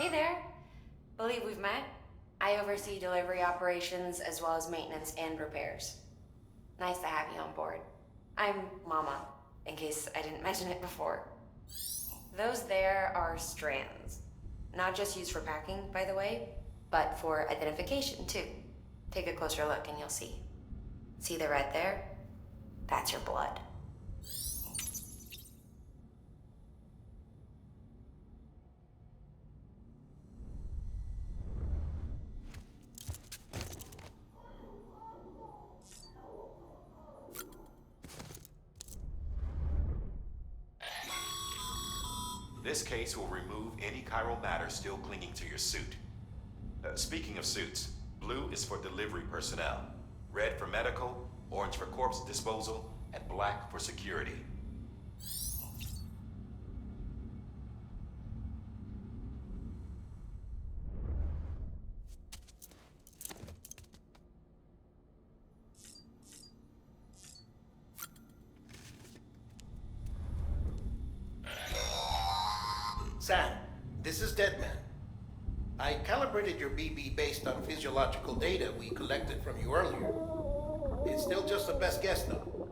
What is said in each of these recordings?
Hey there. Believe we've met. I oversee delivery operations as well as maintenance and repairs. Nice to have you on board. I'm Mama, in case I didn't mention it before. Those there are strands. Not just used for packing, by the way, but for identification too. Take a closer look and you'll see. See the red there? That's your blood. This case will remove any chiral matter still clinging to your suit. Speaking of suits, blue is for delivery personnel, red for medical, orange for corpse disposal, and black for security. Sam, this is Deadman. I calibrated your BB based on physiological data we collected from you earlier. It's still just a best guess, though.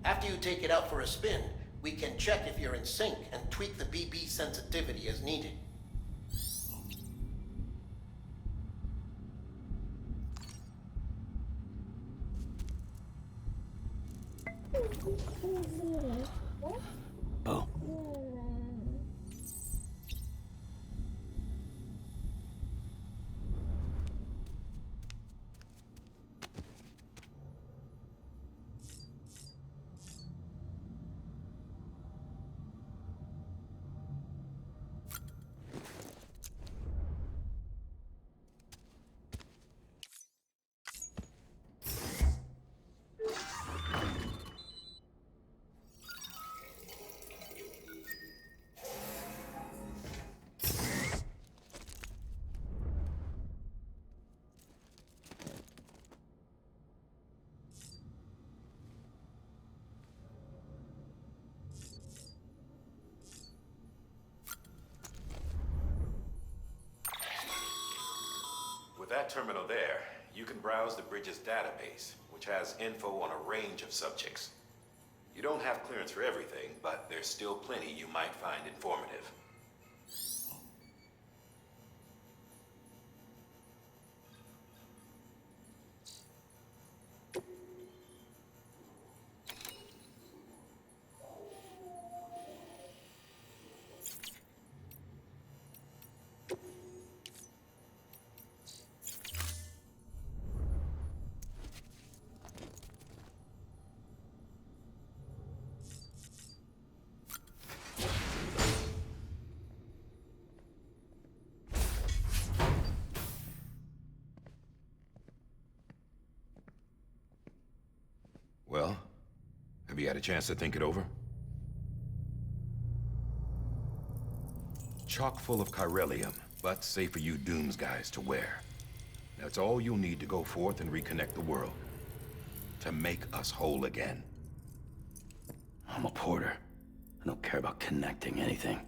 After you take it out for a spin, we can check if you're in sync and tweak the BB sensitivity as needed. Bo. With that terminal there, you can browse the bridge's database, which has info on a range of subjects. You don't have clearance for everything, but there's still plenty you might find informative. Well, have you had a chance to think it over? Chock full of chiralium, but safe for you Dooms guys to wear. That's all you'll need to go forth and reconnect the world. To make us whole again. I'm a porter. I don't care about connecting anything.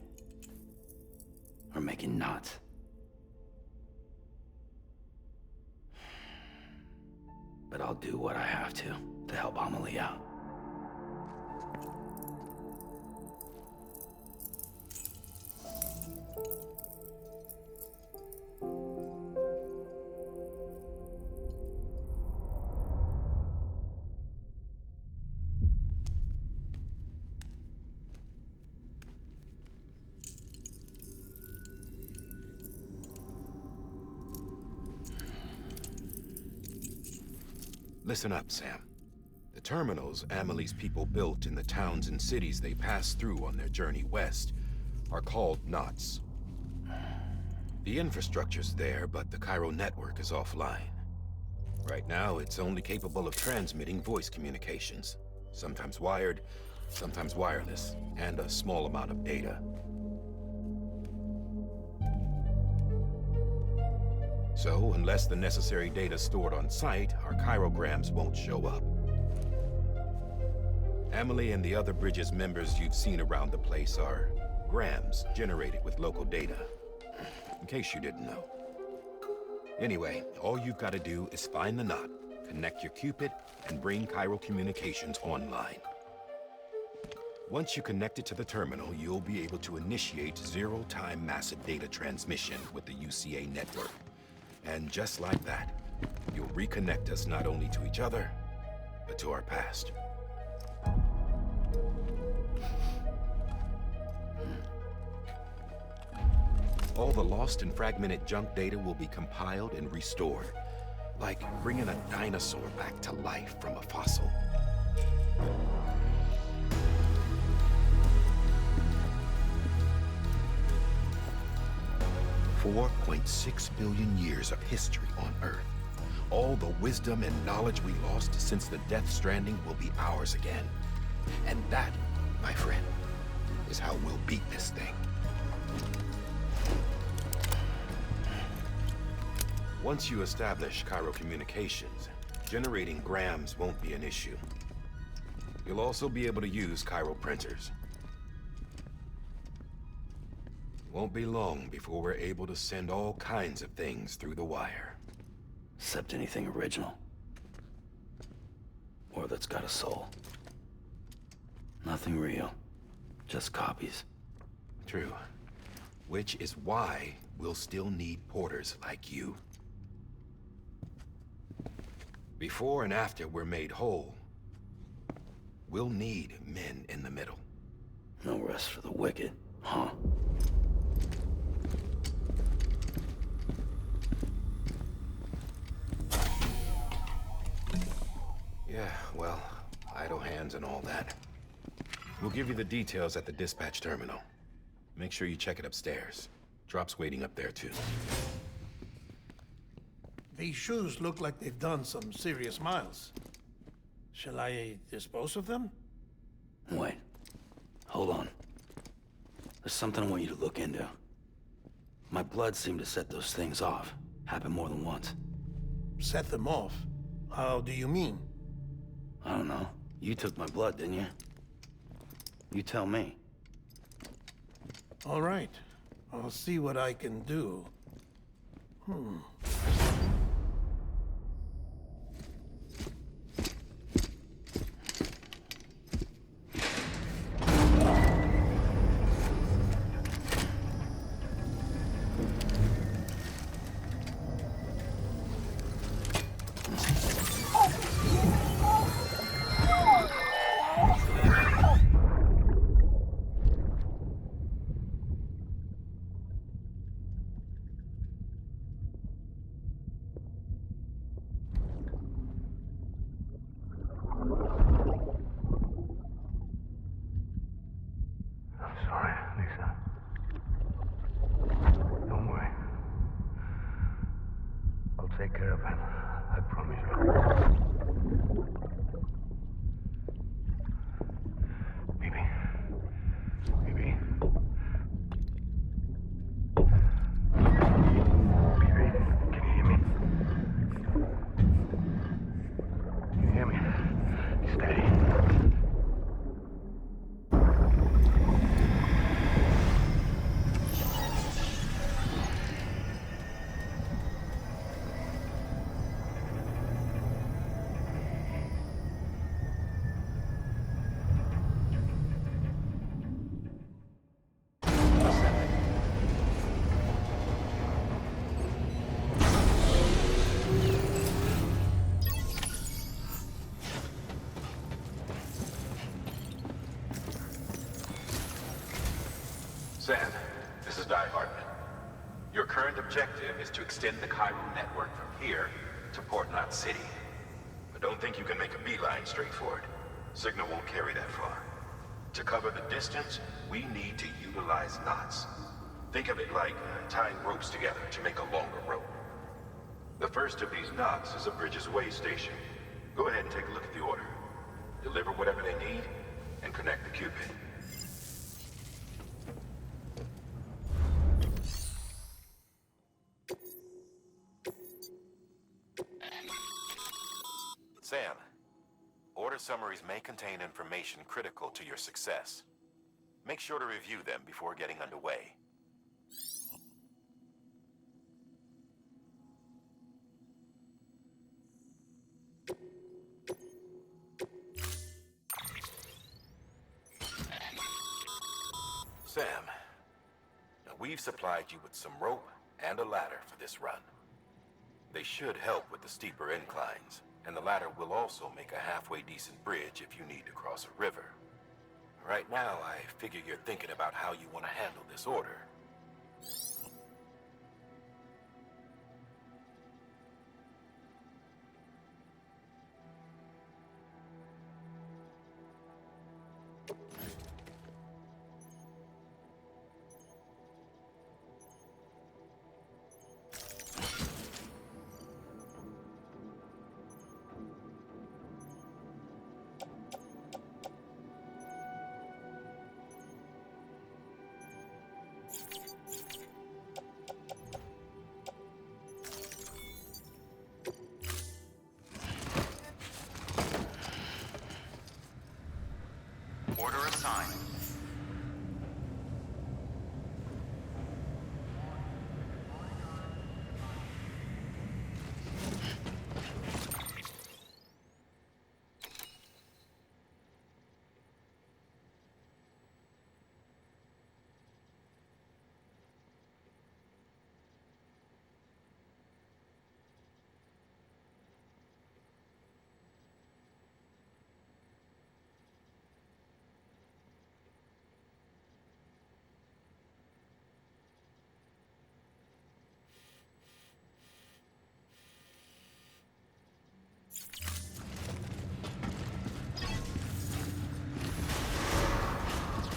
Or making knots. But I'll do what I have to help Amelie out. Listen up, Sam. The terminals Amelie's people built in the towns and cities they passed through on their journey west are called knots. The infrastructure's there, but the Cairo network is offline. Right now, it's only capable of transmitting voice communications. Sometimes wired, sometimes wireless, and a small amount of data. So, unless the necessary data's stored on site, our chirograms won't show up. Amelie and the other Bridges members you've seen around the place are grams generated with local data. in case you didn't know. Anyway, all you've got to do is find the knot, connect your Cupid, and bring chiral communications online. Once you connect it to the terminal, you'll be able to initiate zero-time massive data transmission with the UCA network. And just like that, you'll reconnect us not only to each other, but to our past. All the lost and fragmented junk data will be compiled and restored, like bringing a dinosaur back to life from a fossil. 4.6 billion years of history on Earth. All the wisdom and knowledge we lost since the Death Stranding will be ours again. And that, my friend, is how we'll beat this thing. Once you establish chiral communications, generating grams won't be an issue. You'll also be able to use chiral printers. Won't be long before we're able to send all kinds of things through the wire. Except anything original. Or that's got a soul. Nothing real. Just copies. True. Which is why we'll still need porters like you. Before and after we're made whole, we'll need men in the middle. No rest for the wicked, huh? Yeah, well, idle hands and all that. We'll give you the details at the dispatch terminal. Make sure you check it upstairs. Drop's waiting up there, too. These shoes look like they've done some serious miles. Shall I dispose of them? Wait. Hold on. There's something I want you to look into. My blood seemed to set those things off. Happened more than once. Set them off? How do you mean? I don't know. You took my blood, didn't you? You tell me. All right. I'll see what I can do. I'm sorry, Lisa. Don't worry. I'll take care of it. I promise you. Baby. Baby. Baby, can you hear me? Can you hear me? Steady. Sam, this is Di Hartman. Your current objective is to extend the chiral network from here to Port Knot City. But don't think you can make a beeline straight for it. Signal won't carry that far. To cover the distance, we need to utilize knots. Think of it like tying ropes together to make a longer rope. The first of these knots is a Bridges Way station. Go ahead and take a look at the order. Deliver whatever they need, and connect the Cupid. Sam, order summaries may contain information critical to your success. Make sure to review them before getting underway. Sam, now we've supplied you with some rope and a ladder for this run. They should help with the steeper inclines, and the ladder will also make a halfway decent bridge if you need to cross a river. Right now, I figure you're thinking about how you want to handle this order. Order assigned.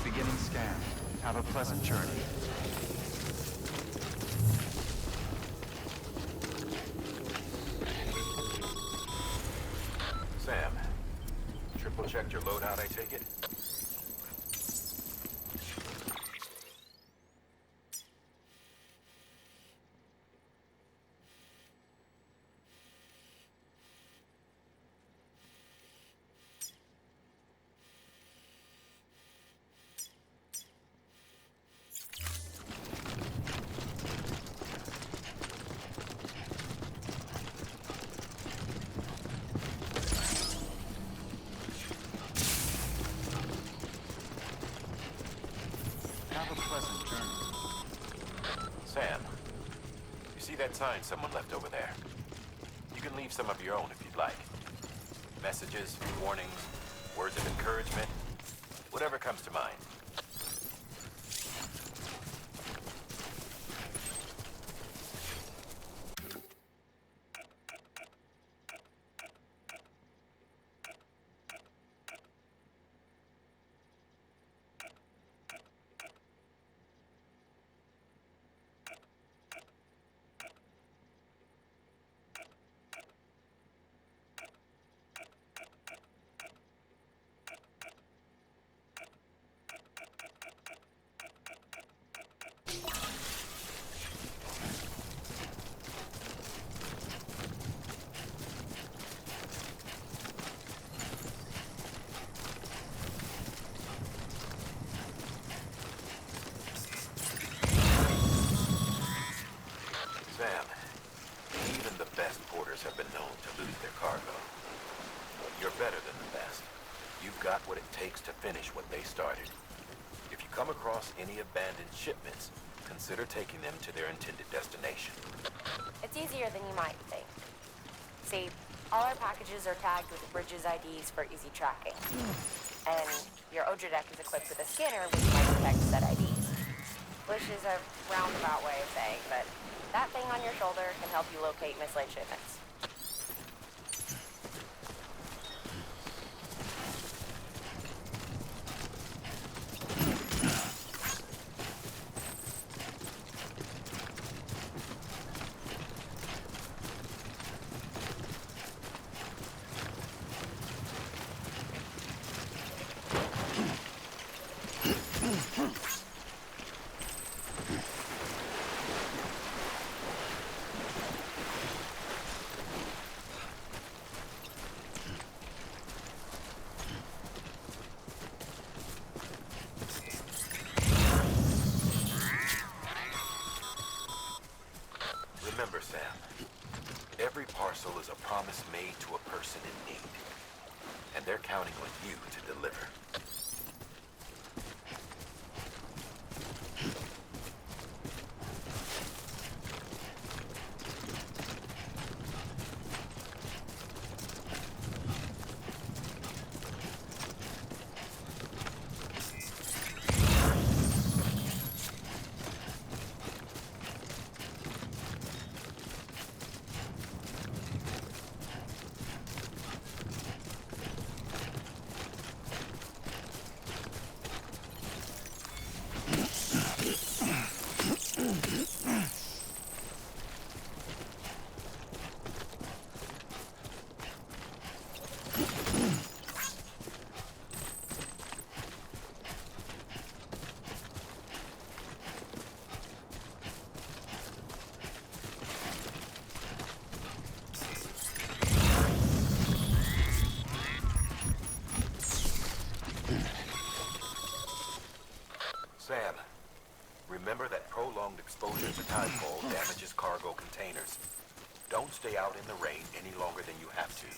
Beginning scan. Have a pleasant journey. Sam, triple checked your loadout, I take it? Have a pleasant journey. Sam, you see that sign someone left over there? You can leave some of your own if you'd like. Messages, warnings, words of encouragement, whatever comes to mind. Sam, even the best porters have been known to lose their cargo. You're better than the best. You've got what it takes to finish what they started. If you come across any abandoned shipments, consider taking them to their intended destination. It's easier than you might think. See, all our packages are tagged with the bridge's IDs for easy tracking. And your Odradek is equipped with a scanner which might detect said IDs. Which is a roundabout way of saying, but that thing on your shoulder can help you locate mislaid shipments. Remember, Sam, every parcel is a promise made to a person in need. And they're counting on you to deliver. Sam, remember that prolonged exposure to timefall damages cargo containers. Don't stay out in the rain any longer than you have to.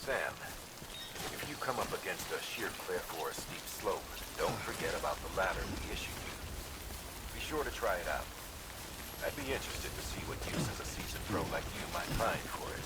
Sam, if you come up against a sheer cliff or a steep slope, don't forget about the ladder we issued you. Be sure to try it out. I'd be interested to see what uses a seasoned pro like you might find for it.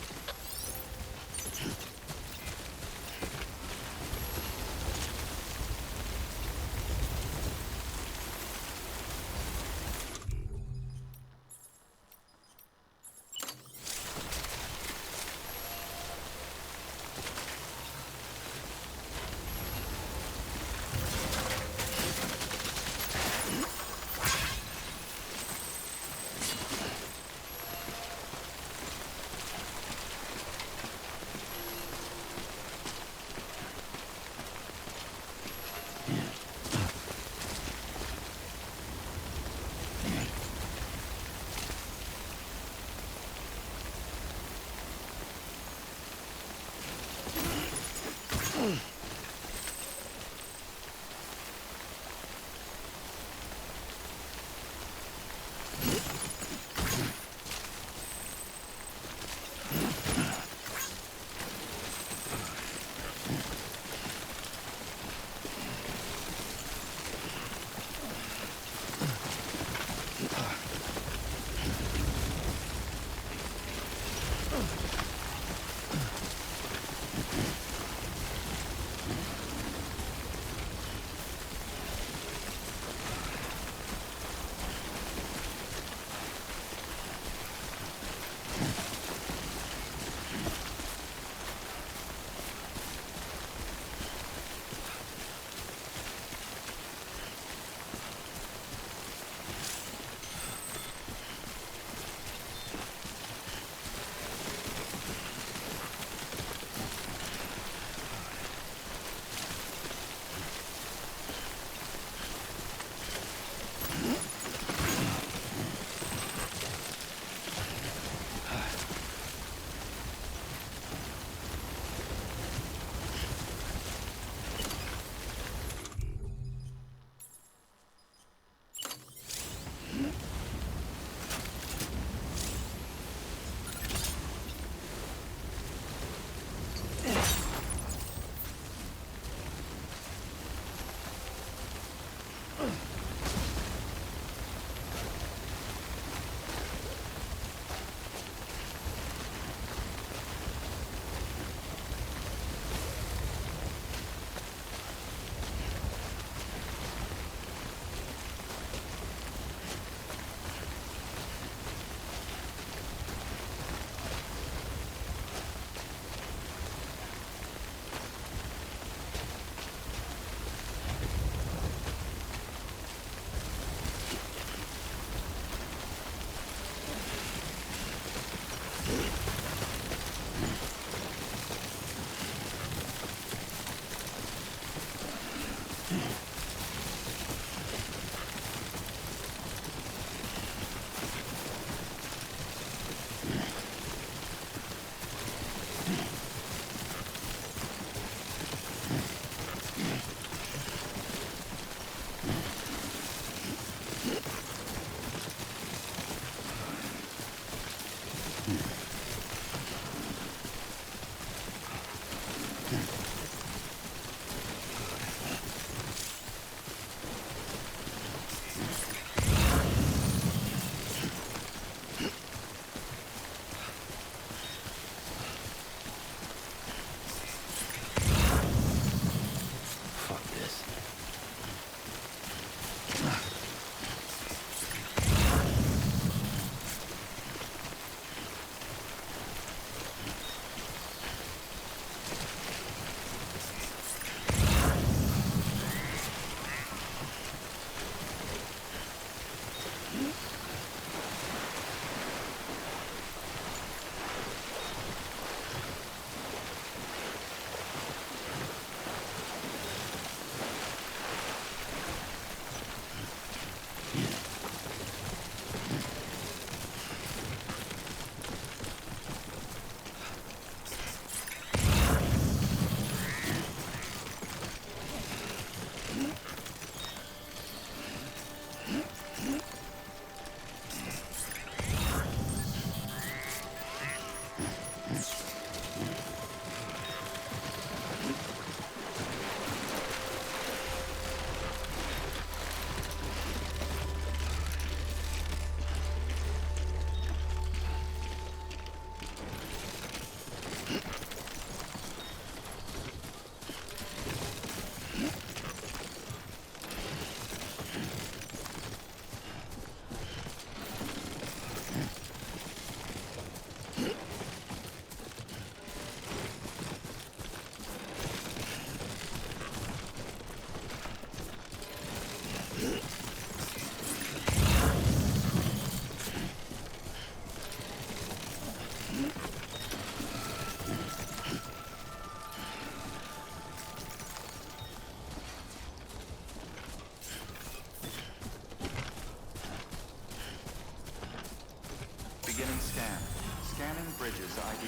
scan. Scanning bridges ID.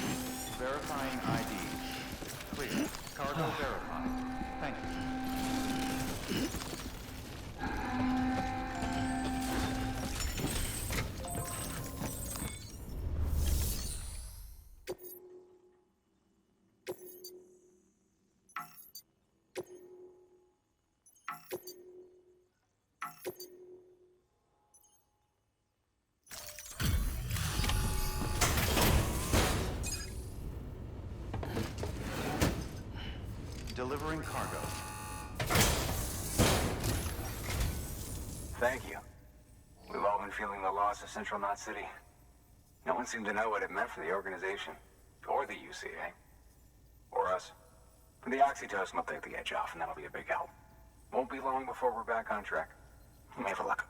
Verifying ID. Clear. Cargo verified. Thank you. Delivering cargo. Thank you. We've all been feeling the loss of Central Knot City. No one seemed to know what it meant for the organization, or the UCA, or us. The oxytocin will take the edge off, and that'll be a big help. Won't be long before we're back on track. You may have a luck.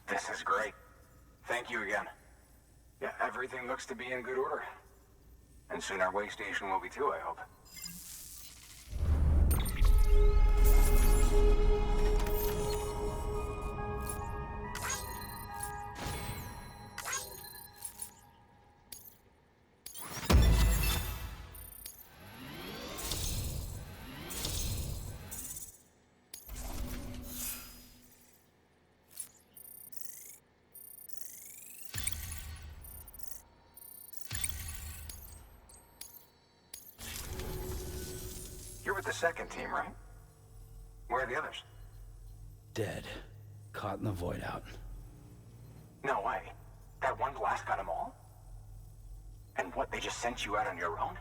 This is great. Thank you again. Yeah, everything looks to be in good order. And soon our way station will be too, I hope. You're with the second team, right? Where are the others? Dead. Caught in the void out. No way. That one blast got them all? And what, they just sent you out on your own?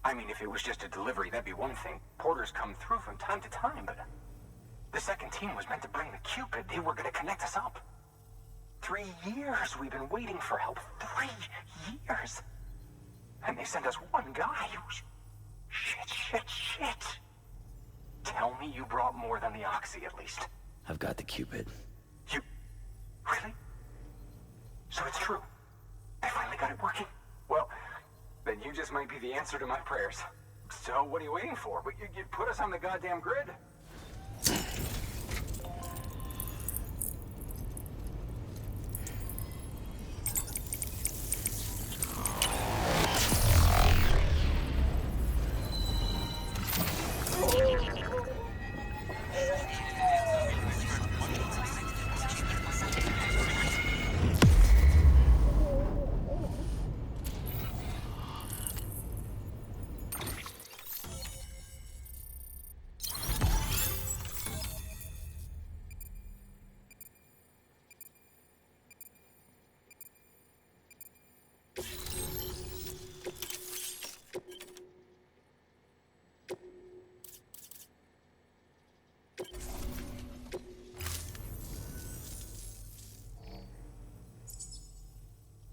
I mean, if it was just a delivery, that'd be one thing. Porters come through from time to time, but... The second team was meant to bring the Cupid. They were gonna connect us up. 3 years we've been waiting for help. 3 years! And they sent us one guy. Shit. Tell me you brought more than the Oxy, at least. I've got the Cupid. You... Really? So it's true. They finally got it working. Well, then you just might be the answer to my prayers. So what are you waiting for? You put us on the goddamn grid.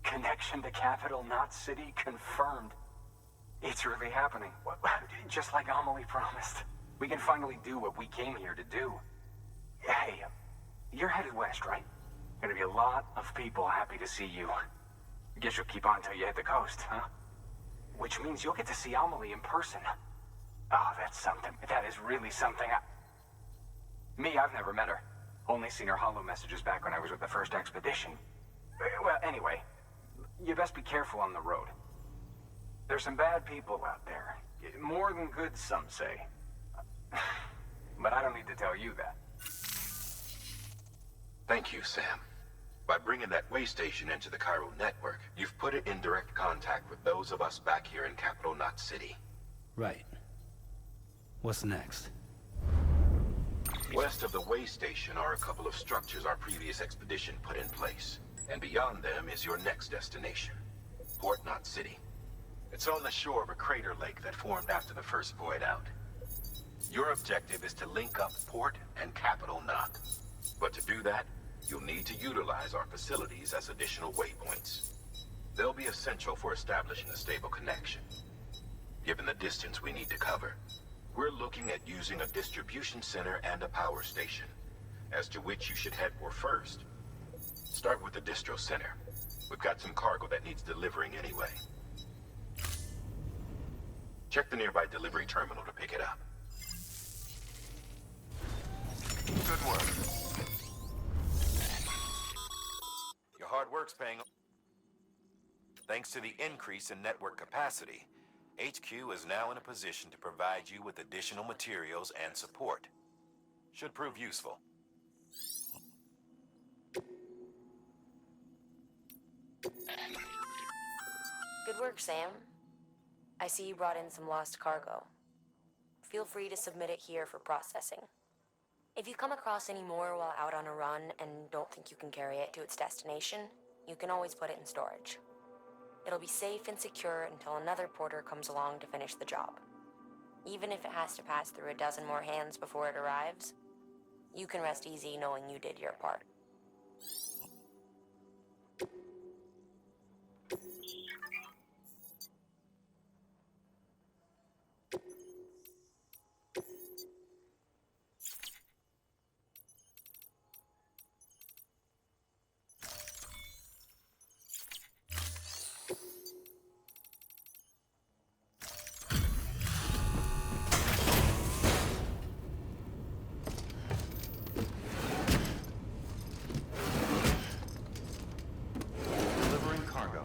Connection to Capital Knot City confirmed. It's really happening. Just like Amelie promised. We can finally do what we came here to do. Hey, you're headed west, right? Gonna be a lot of people happy to see you. Guess you'll keep on till you hit the coast, huh? Which means you'll get to see Amelie in person. Oh, that's something. That is really something. I've never met her. Only seen her holo messages back when I was with the first expedition. Well, anyway, you best be careful on the road. There's some bad people out there. More than good, some say. But I don't need to tell you that. Thank you, Sam. By bringing that way station into the Cairo network, you've put it in direct contact with those of us back here in Capital Knot City. Right. What's next? West of the way station are a couple of structures our previous expedition put in place. And beyond them is your next destination, Port Knot City. It's on the shore of a crater lake that formed after the first void out. Your objective is to link up Port and Capital Knot. But to do that, you'll need to utilize our facilities as additional waypoints. They'll be essential for establishing a stable connection. Given the distance we need to cover, we're looking at using a distribution center and a power station, as to which you should head for first. Start with the distro center. We've got some cargo that needs delivering anyway. Check the nearby delivery terminal to pick it up. Good work. hard work's paying. Thanks to the increase in network capacity, HQ is now in a position to provide you with additional materials and support. Should prove useful. Good work, Sam. I see you brought in some lost cargo. Feel free to submit it here for processing. If you come across any more while out on a run and don't think you can carry it to its destination, you can always put it in storage. It'll be safe and secure until another porter comes along to finish the job. Even if it has to pass through a dozen more hands before it arrives, you can rest easy knowing you did your part. Delivering cargo.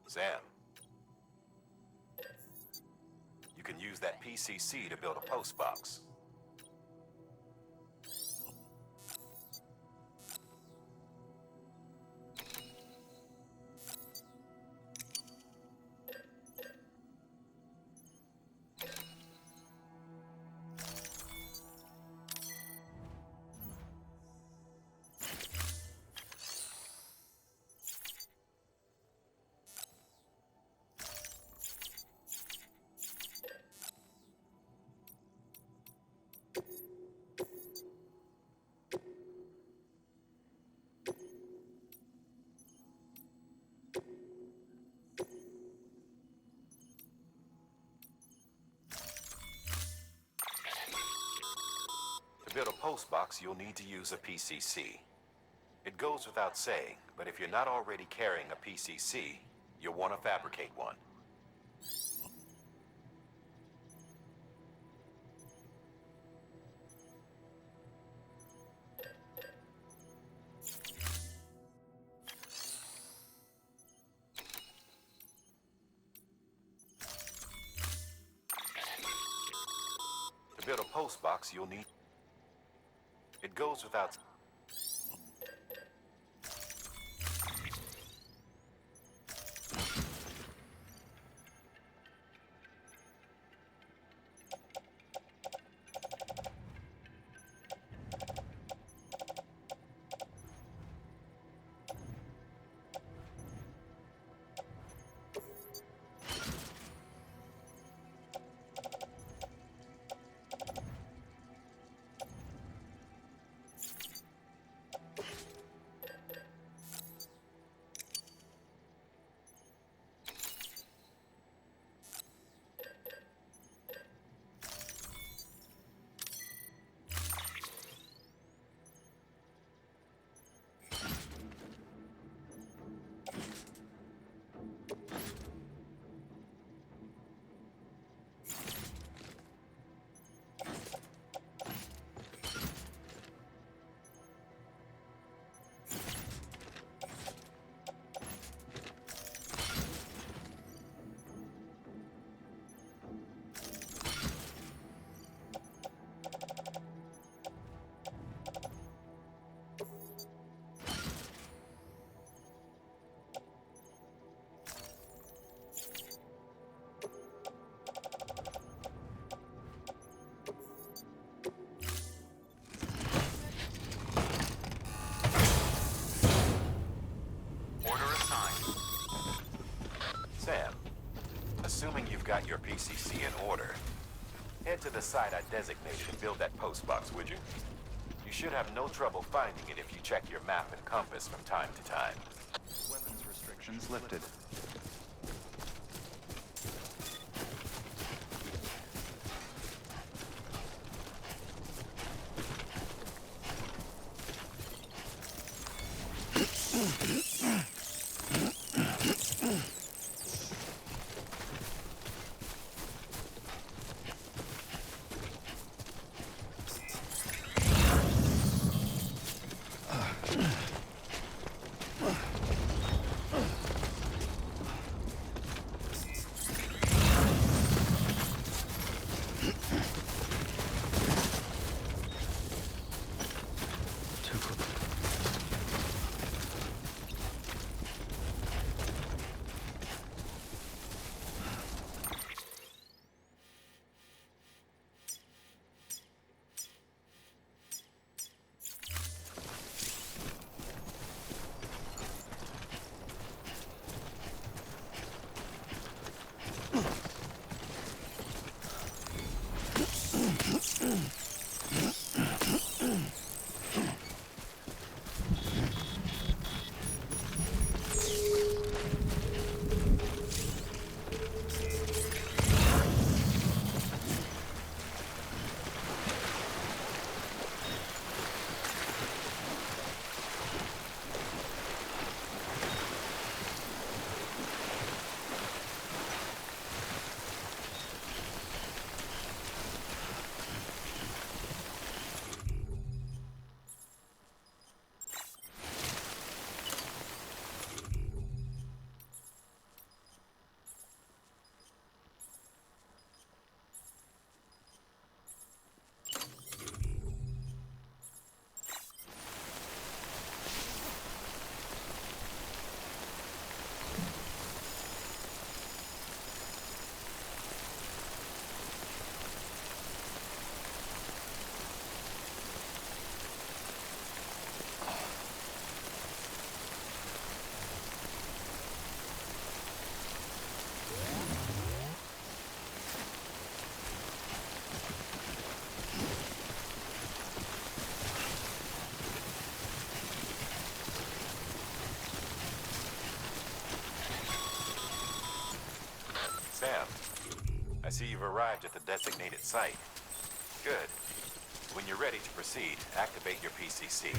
Sam. You can use that PCC to build a post box. To build a post box, you'll need to use a PCC. It goes without saying, but if you're not already carrying a PCC, you'll want to fabricate one. To build a post box, you'll need... It goes without... Assuming you've got your PCC in order, head to the site I designated and build that post box, would you? You should have no trouble finding it if you check your map and compass from time to time. Weapons restrictions lifted. Sam, I see you've arrived at the designated site. Good. When you're ready to proceed, activate your PCC.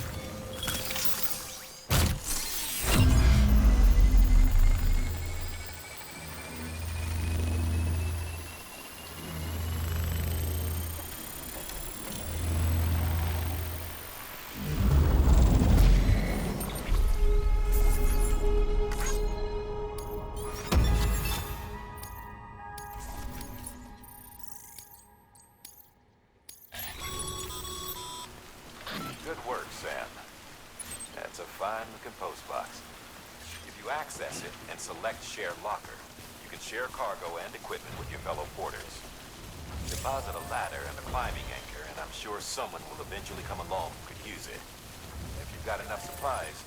Good work, Sam. That's a fine-looking post box. If you access it and select Share Locker, you can share cargo and equipment with your fellow porters. Deposit a ladder and a climbing anchor, and I'm sure someone will eventually come along who could use it. If you've got enough supplies,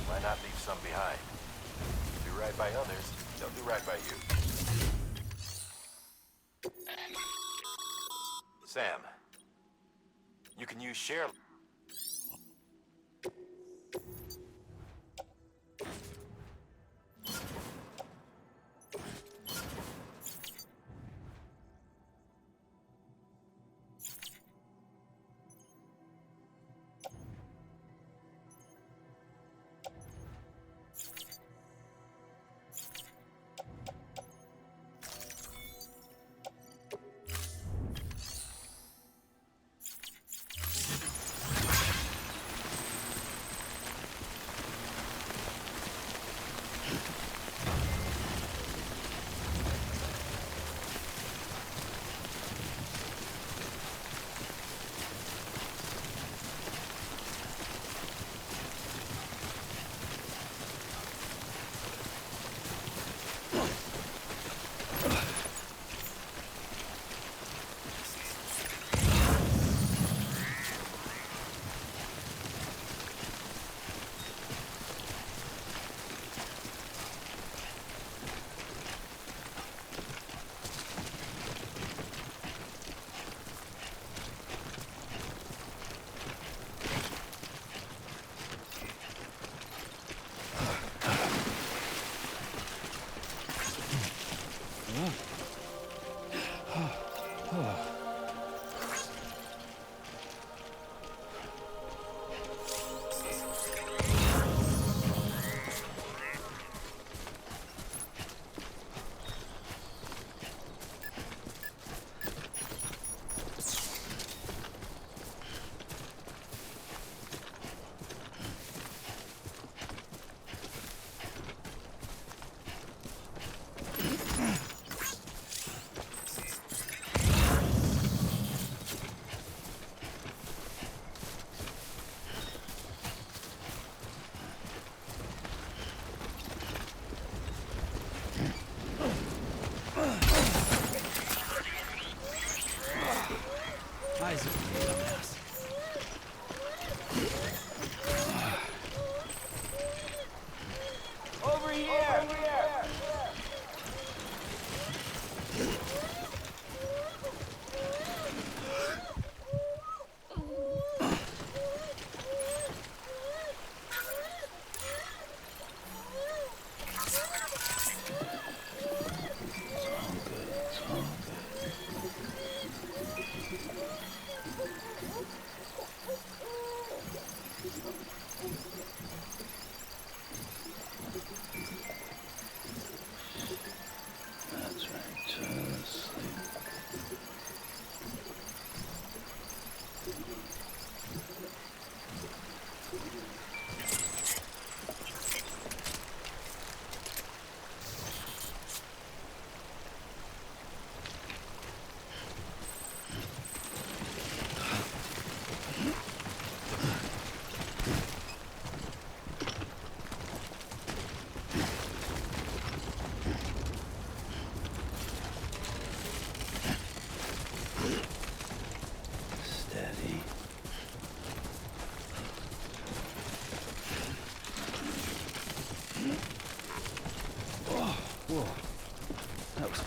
why not leave some behind? Do right by others, they'll do right by you. Sam, you can use Share...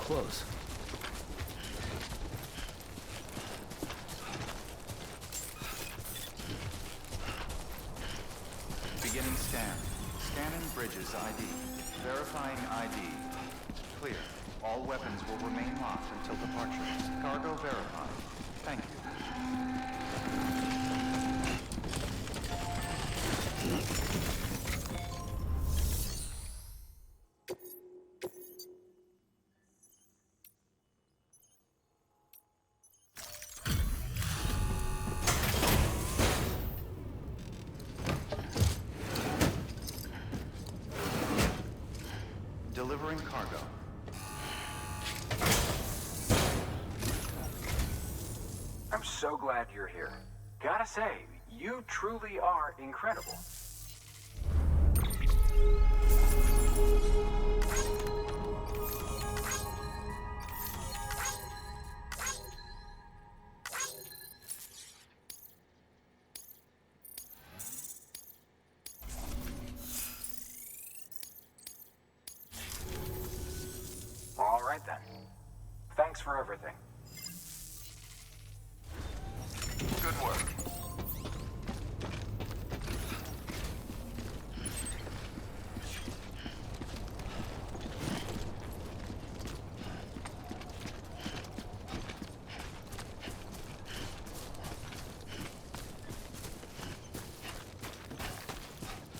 close. Beginning scan. Scanning bridges ID. Verifying ID. Clear. All weapons will remain locked until departure. Cargo verified. Thank you. Delivering cargo. I'm so glad you're here. Gotta say, you truly are incredible. All right then. Thanks for everything. Good work.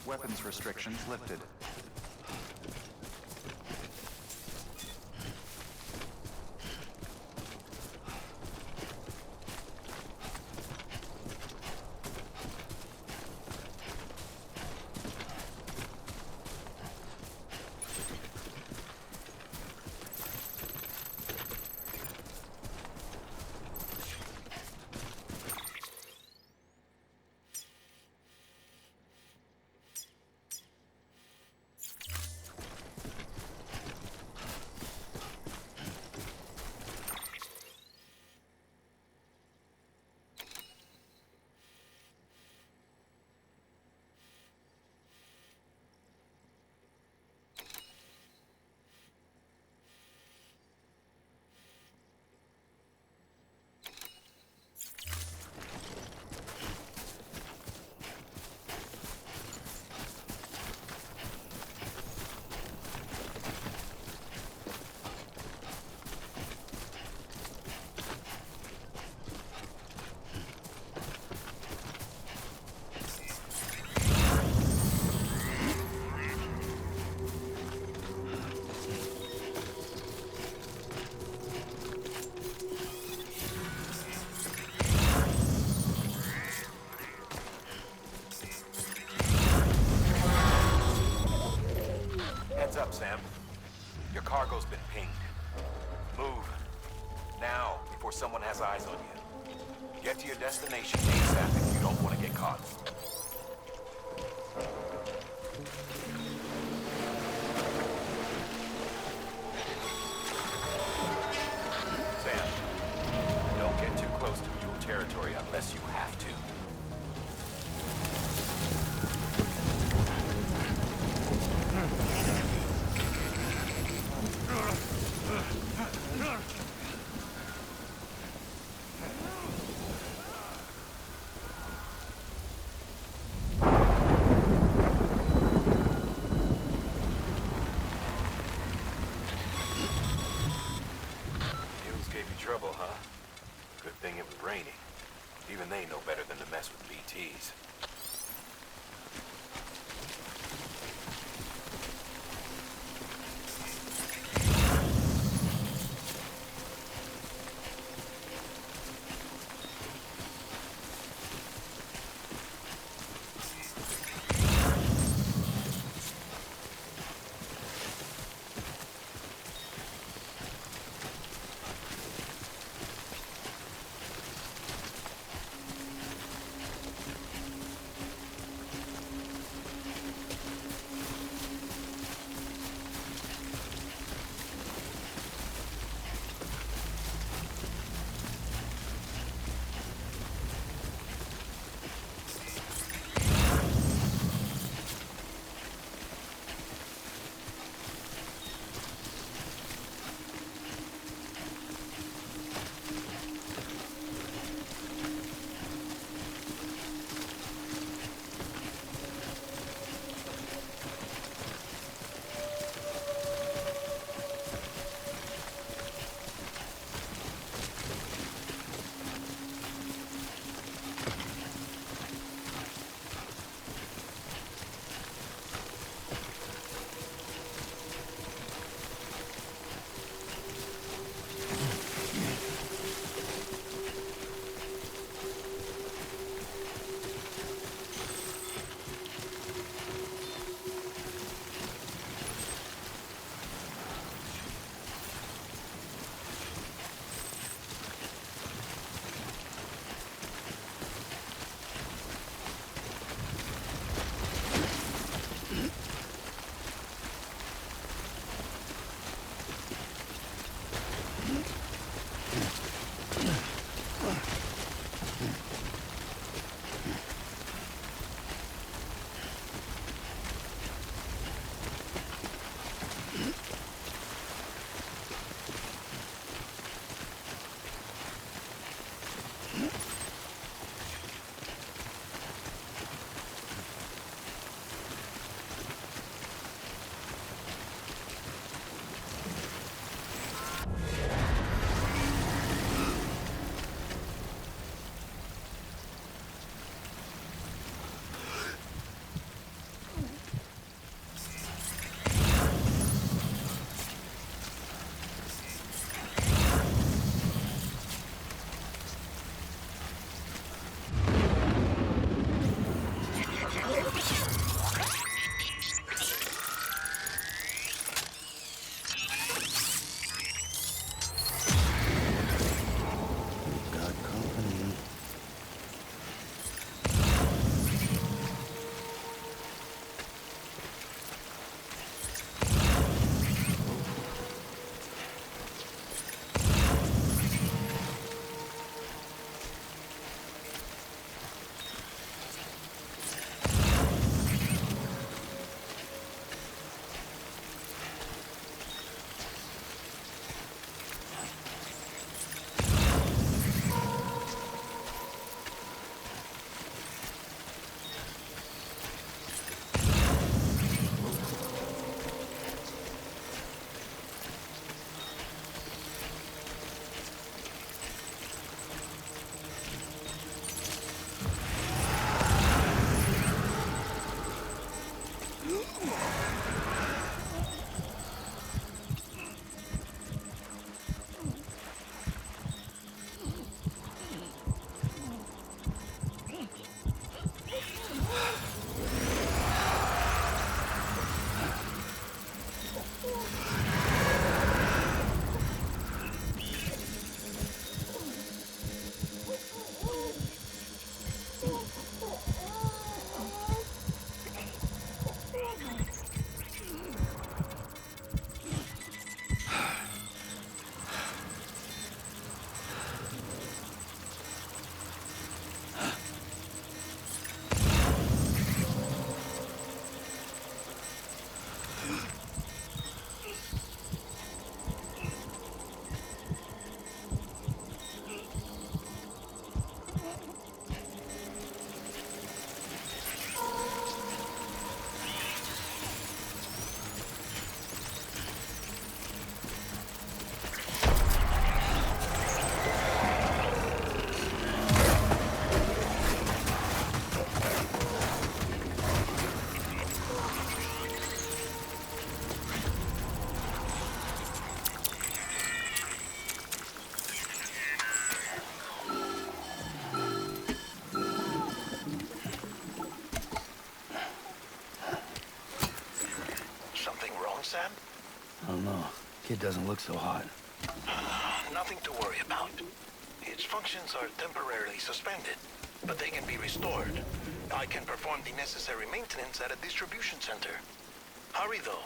Weapons restrictions lifted. Heads up, Sam. Your cargo's been pinged. Move. Now, before someone has eyes on you. Get to your destination ASAP if you don't want to get caught. Sam, don't get too close to mule territory unless you have to. Mules gave you trouble, huh? Good thing it was raining. Even they know better than to mess with BTs. don't know. Kid doesn't look so hot. Nothing to worry about. Its functions are temporarily suspended, but they can be restored. I can perform the necessary maintenance at a distribution center. Hurry, though.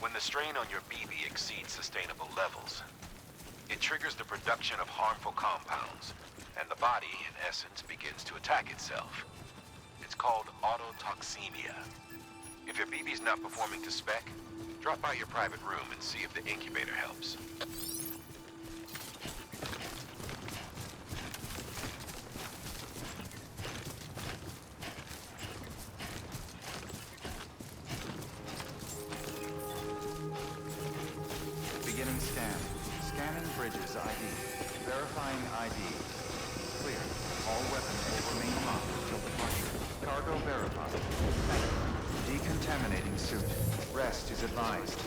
When the strain on your BB exceeds sustainable levels, it triggers the production of harmful compounds, and the body, in essence, begins to attack itself. It's called autotoxemia. If your BB's not performing to spec, drop by your private room and see if the incubator helps. Beginning scan. Scanning bridges ID. Verifying ID. Clear. All weapons will remain locked until departure. Cargo verified. Decontaminating suit. Rest is advised.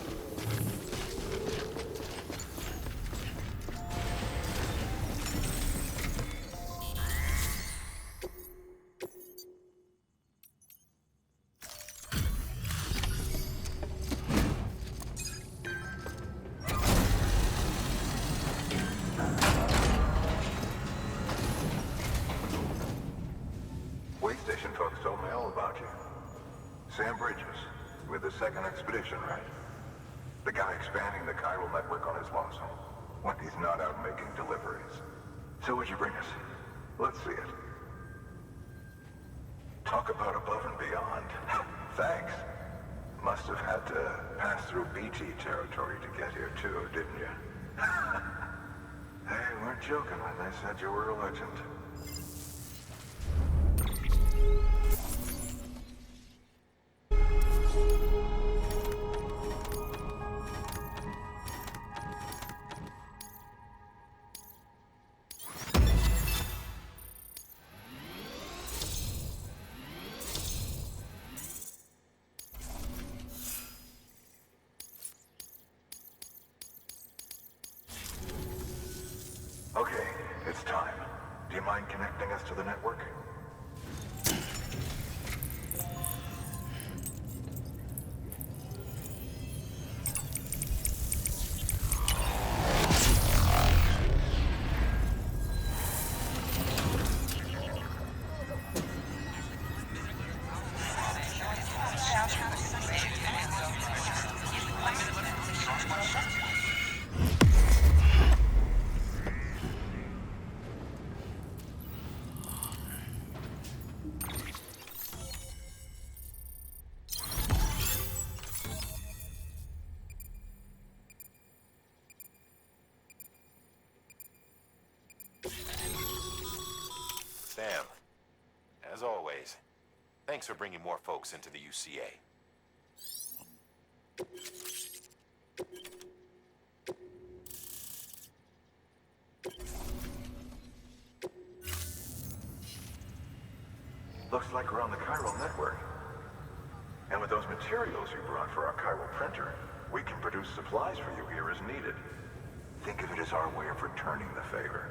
Wait station folks told me all about you. Sam Bridges, with the second expedition, right? The guy expanding the chiral network on his lonesome, when he's not out making deliveries. So what'd you bring us? Let's see it. Talk about above and beyond. Thanks. Must have had to pass through BT territory to get here too, didn't you? They weren't joking when they said you were a legend. Okay, it's time. Do you mind connecting us to the network? Sam, as always, thanks for bringing more folks into the UCA. Looks like we're on the chiral network. And with those materials you brought for our chiral printer, we can produce supplies for you here as needed. Think of it as our way of returning the favor.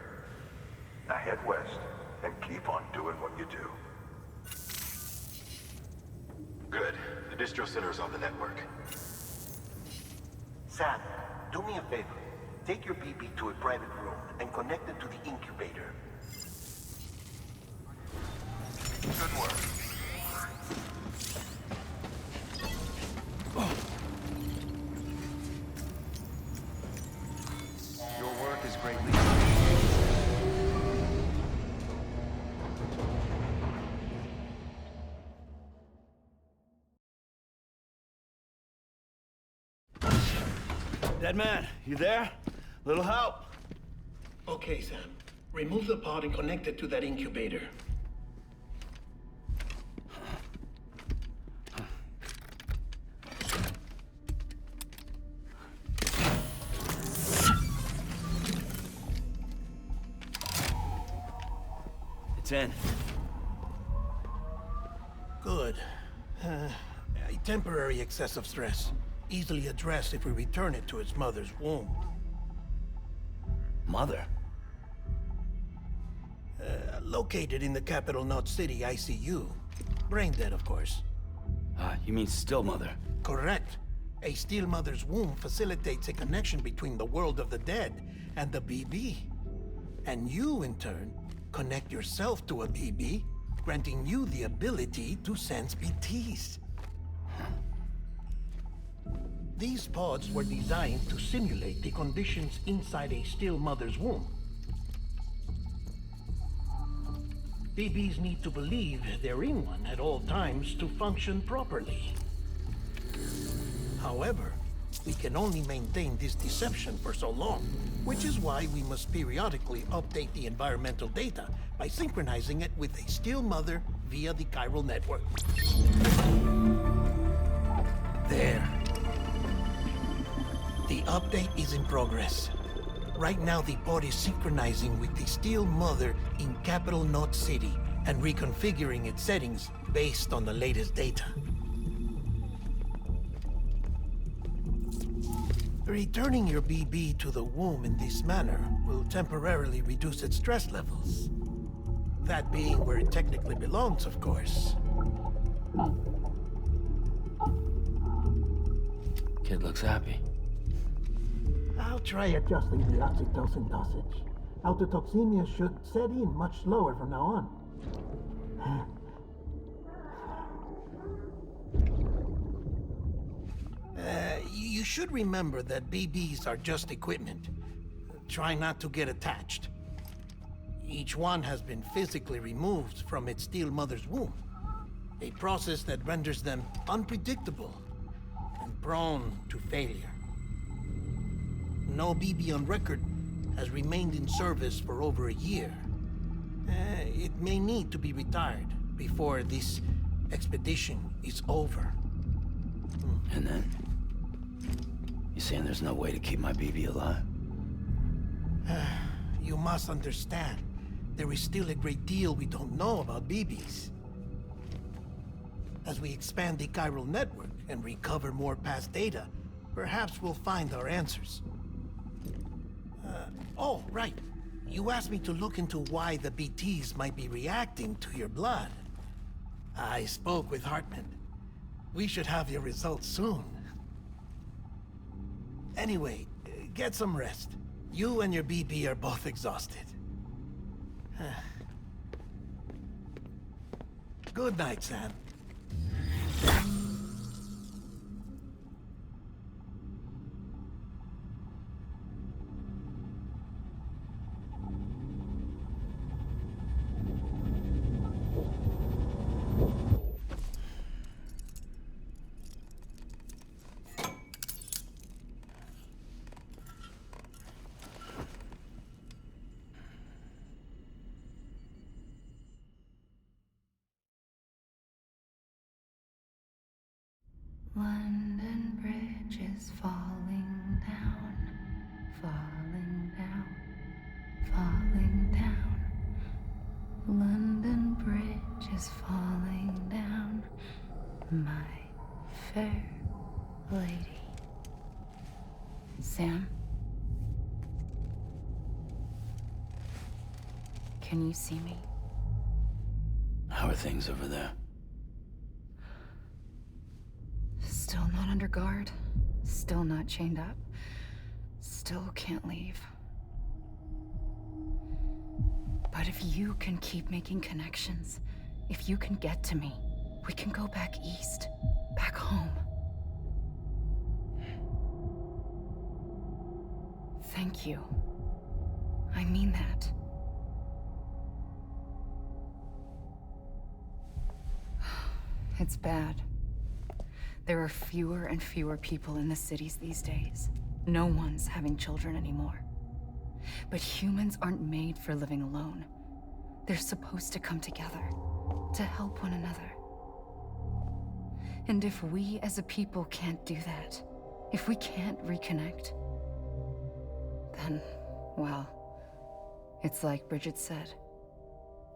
Now head west and keep on doing what you do. Good. The distro center is on the network. Sam, do me a favor. Take your BB to a private room and connect it to the incubator. Good work. Your work is greatly Dead man, you there? Little help? Okay, Sam. Remove the pod and connect it to that incubator. It's in. Good. A temporary excess of stress, easily addressed if we return it to its mother's womb. Mother? Located in the capital Knot City ICU. Brain dead, of course. You mean still mother? Correct. A still mother's womb facilitates a connection between the world of the dead and the BB. And you, in turn, connect yourself to a BB, granting you the ability to sense BTs. These pods were designed to simulate the conditions inside a still mother's womb. BBs need to believe they're in one at all times to function properly. However, we can only maintain this deception for so long, which is why we must periodically update the environmental data by synchronizing it with a still mother via the chiral network. There. The update is in progress. Right now, the pod is synchronizing with the still mother in capital Knot City and reconfiguring its settings based on the latest data. Returning your BB to the womb in this manner will temporarily reduce its stress levels. That being where it technically belongs, of course. Kid looks happy. I'll try adjusting the oxytocin dosage. Autotoxemia should set in much slower from now on. You should remember that BBs are just equipment. Try not to get attached. Each one has been physically removed from its still mother's womb. A process that renders them unpredictable and prone to failure. No BB on record has remained in service for over a year. It may need to be retired before this expedition is over. And then? You saying there's no way to keep my BB alive? You must understand, there is still a great deal we don't know about BBs. As we expand the chiral network and recover more past data, perhaps we'll find our answers. Oh, right. You asked me to look into why the BTs might be reacting to your blood. I spoke with Hartman. We should have your results soon. Anyway, get some rest. You and your BB are both exhausted. Good night, Sam. London Bridge is falling down, falling down, falling down. London Bridge is falling down, my fair lady. Sam? Can you see me? How are things over there? Still not under guard, still not chained up, still can't leave. But if you can keep making connections, if you can get to me, we can go back east, back home. Thank you. I mean that. It's bad. There are fewer and fewer people in the cities these days. No one's having children anymore. But humans aren't made for living alone. They're supposed to come together, to help one another. And if we as a people can't do that, if we can't reconnect, then, well, it's like Bridget said,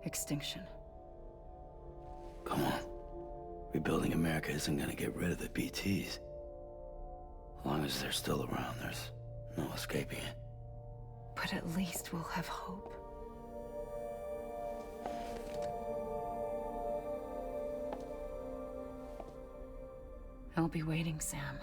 extinction. Come on. Rebuilding America isn't gonna get rid of the BTs. As long as they're still around, there's no escaping it. But at least we'll have hope. I'll be waiting, Sam.